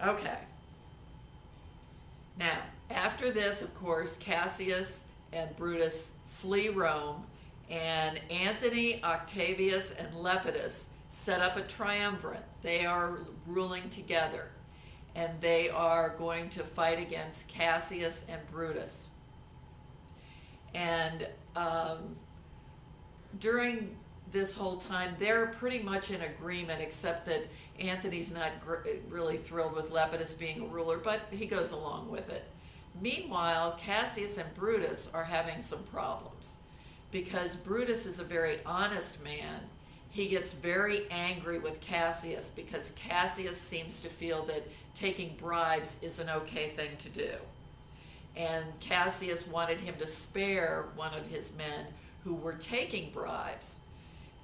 Okay. Now, after this, of course, Cassius and Brutus flee Rome, and Antony, Octavius, and Lepidus set up a triumvirate. They are ruling together, and they are going to fight against Cassius and Brutus. And during this whole time, they're pretty much in agreement, except that Antony's not really thrilled with Lepidus being a ruler, but he goes along with it. Meanwhile, Cassius and Brutus are having some problems because Brutus is a very honest man. He gets very angry with Cassius because Cassius seems to feel that taking bribes is an okay thing to do. And Cassius wanted him to spare one of his men who were taking bribes,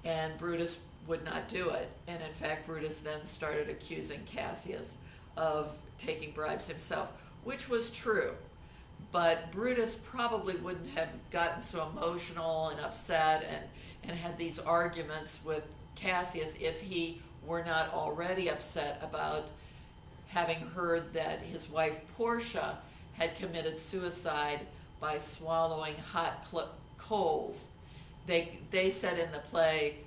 and Brutus would not do it. And in fact, Brutus then started accusing Cassius of taking bribes himself, which was true. But Brutus probably wouldn't have gotten so emotional and upset and had these arguments with Cassius if he were not already upset about having heard that his wife Portia had committed suicide by swallowing hot coals. They said in the play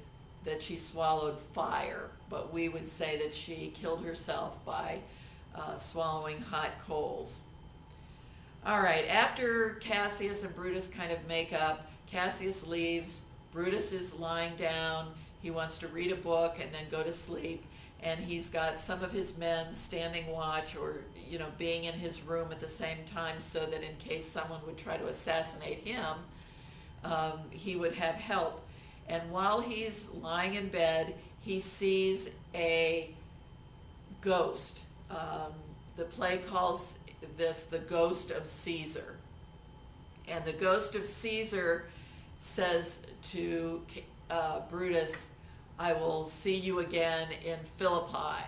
that she swallowed fire, but we would say that she killed herself by swallowing hot coals. All right, after Cassius and Brutus kind of make up, Cassius leaves. Brutus is lying down. He wants to read a book and then go to sleep. And he's got some of his men standing watch or, being in his room at the same time so that in case someone would try to assassinate him, he would have help. And while he's lying in bed, he sees a ghost. The play calls this the ghost of Caesar. And the ghost of Caesar says to Brutus, "I will see you again in Philippi."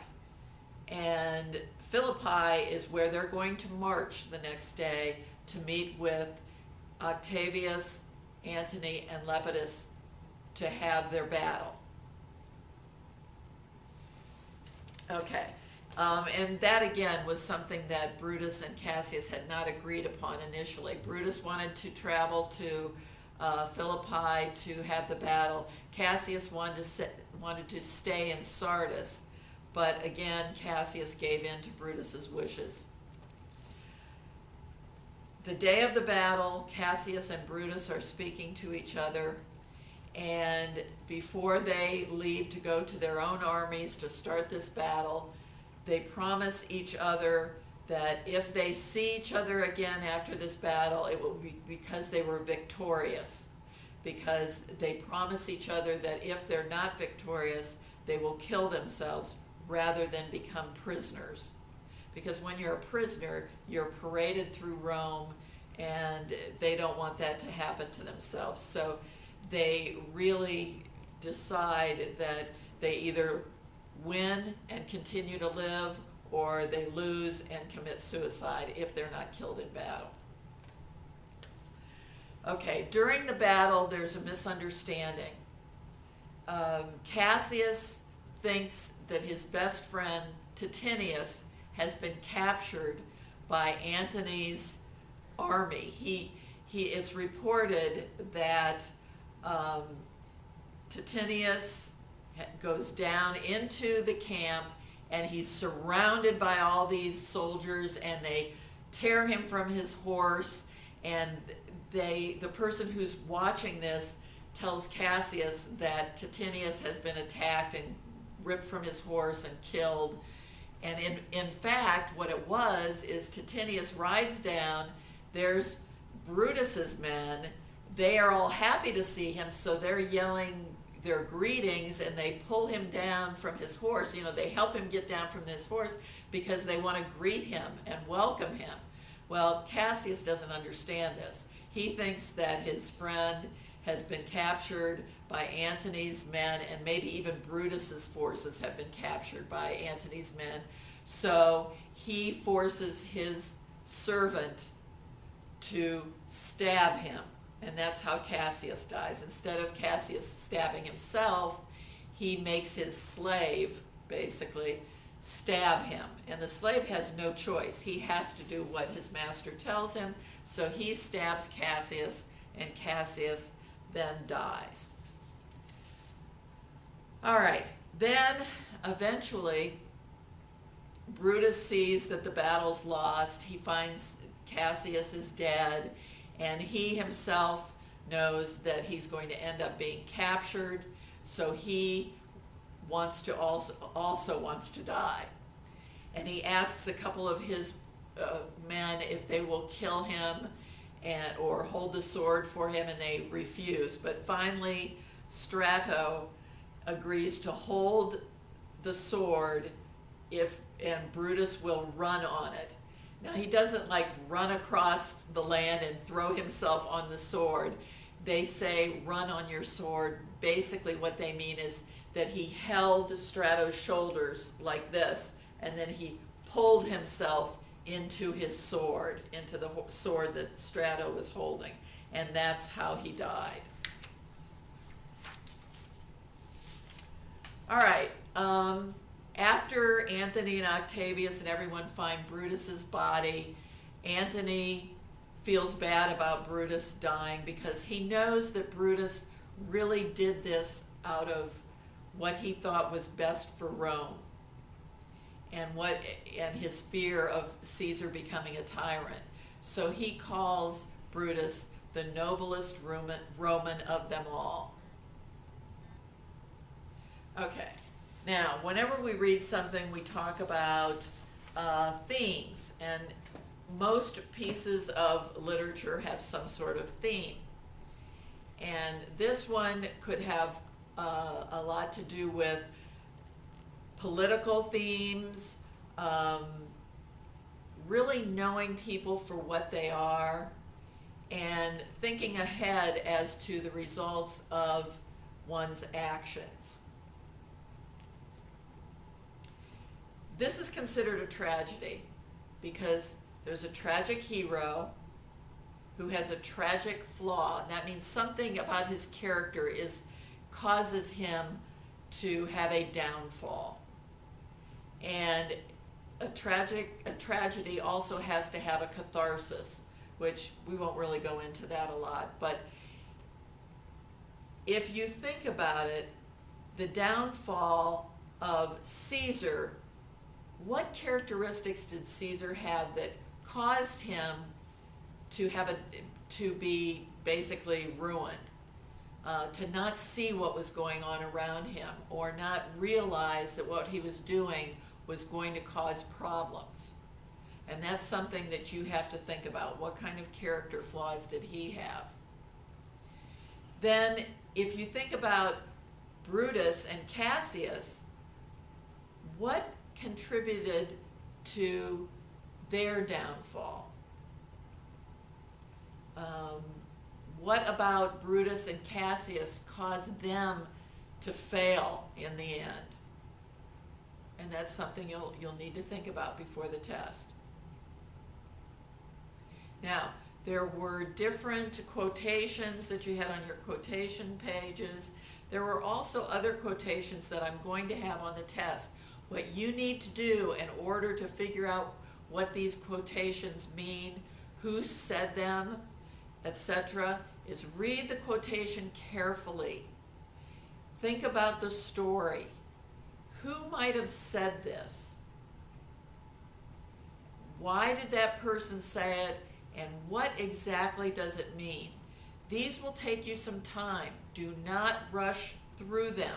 And Philippi is where they're going to march the next day to meet with Octavius, Antony, and Lepidus to have their battle. Okay. And that again was something that Brutus and Cassius had not agreed upon initially. Brutus wanted to travel to Philippi to have the battle. Cassius wanted to stay in Sardis, but again Cassius gave in to Brutus's wishes. The day of the battle, Cassius and Brutus are speaking to each other, and before they leave to go to their own armies to start this battle, they promise each other that if they see each other again after this battle, it will be because they were victorious. Because they promise each other that if they're not victorious, they will kill themselves rather than become prisoners. Because when you're a prisoner, you're paraded through Rome, and they don't want that to happen to themselves. So they really decide that they either win and continue to live, or they lose and commit suicide if they're not killed in battle. Okay, during the battle, there's a misunderstanding. Cassius thinks that his best friend, Titinius, has been captured by Antony's army. It's reported that Titinius goes down into the camp, and he's surrounded by all these soldiers, and they tear him from his horse, and the person who's watching this tells Cassius that Titinius has been attacked and ripped from his horse and killed. And in fact, what it was is Titinius rides down, there's Brutus's men, they are all happy to see him, so they're yelling their greetings, and they pull him down from his horse. They help him get down from his horse because they want to greet him and welcome him. Well, Cassius doesn't understand this. He thinks that his friend has been captured by Antony's men, and maybe even Brutus's forces have been captured by Antony's men. So he forces his servant to stab him. And that's how Cassius dies. Instead of Cassius stabbing himself, he makes his slave, basically, stab him. And the slave has no choice. He has to do what his master tells him. So he stabs Cassius, and Cassius then dies. All right, then eventually Brutus sees that the battle's lost. He finds Cassius is dead, and he himself knows that he's going to end up being captured, so he wants to also wants to die. And he asks a couple of his men if they will kill him or hold the sword for him, and they refuse. But finally Strato agrees to hold the sword and Brutus will run on it. Now, he doesn't like run across the land and throw himself on the sword. They say run on your sword. Basically what they mean is that he held Strato's shoulders like this, and then he pulled himself into his sword, into the sword that Strato was holding, and that's how he died. All right, after Antony and Octavius and everyone find Brutus's body, Antony feels bad about Brutus dying because he knows that Brutus really did this out of what he thought was best for Rome, and his fear of Caesar becoming a tyrant. So he calls Brutus the noblest Roman of them all. Okay, now whenever we read something, we talk about themes, and most pieces of literature have some sort of theme. And this one could have a lot to do with political themes, really knowing people for what they are, and thinking ahead as to the results of one's actions. This is considered a tragedy because there's a tragic hero who has a tragic flaw. And that means something about his character causes him to have a downfall. And a tragedy also has to have a catharsis, which we won't really go into that a lot. But if you think about it, the downfall of Caesar, what characteristics did Caesar have that caused him to be basically ruined, to not see what was going on around him, or not realize that what he was doing was going to cause problems? And that's something that you have to think about. What kind of character flaws did he have? Then, if you think about Brutus and Cassius, what contributed to their downfall? What about Brutus and Cassius caused them to fail in the end? And that's something you'll need to think about before the test. Now, there were different quotations that you had on your quotation pages. There were also other quotations that I'm going to have on the test. What you need to do in order to figure out what these quotations mean, who said them, etc., is read the quotation carefully. Think about the story. Who might have said this? Why did that person say it? And what exactly does it mean? These will take you some time. Do not rush through them.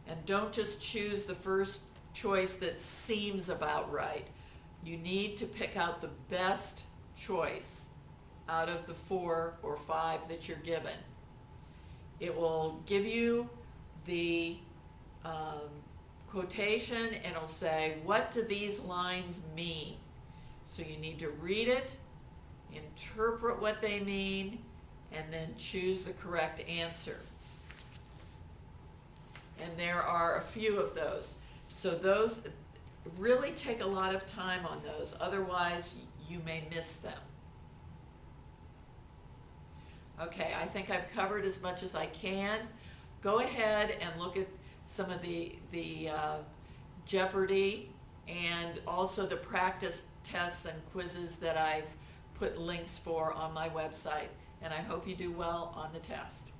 And don't just choose the first choice that seems about right. You need to pick out the best choice out of the 4 or 5 that you're given. It will give you the quotation, and it'll say, what do these lines mean? So you need to read it, interpret what they mean, and then choose the correct answer. And there are a few of those. So those, really take a lot of time on those, otherwise you may miss them. Okay, I think I've covered as much as I can. Go ahead and look at some of the Jeopardy, and also the practice tests and quizzes that I've put links for on my website. And I hope you do well on the test.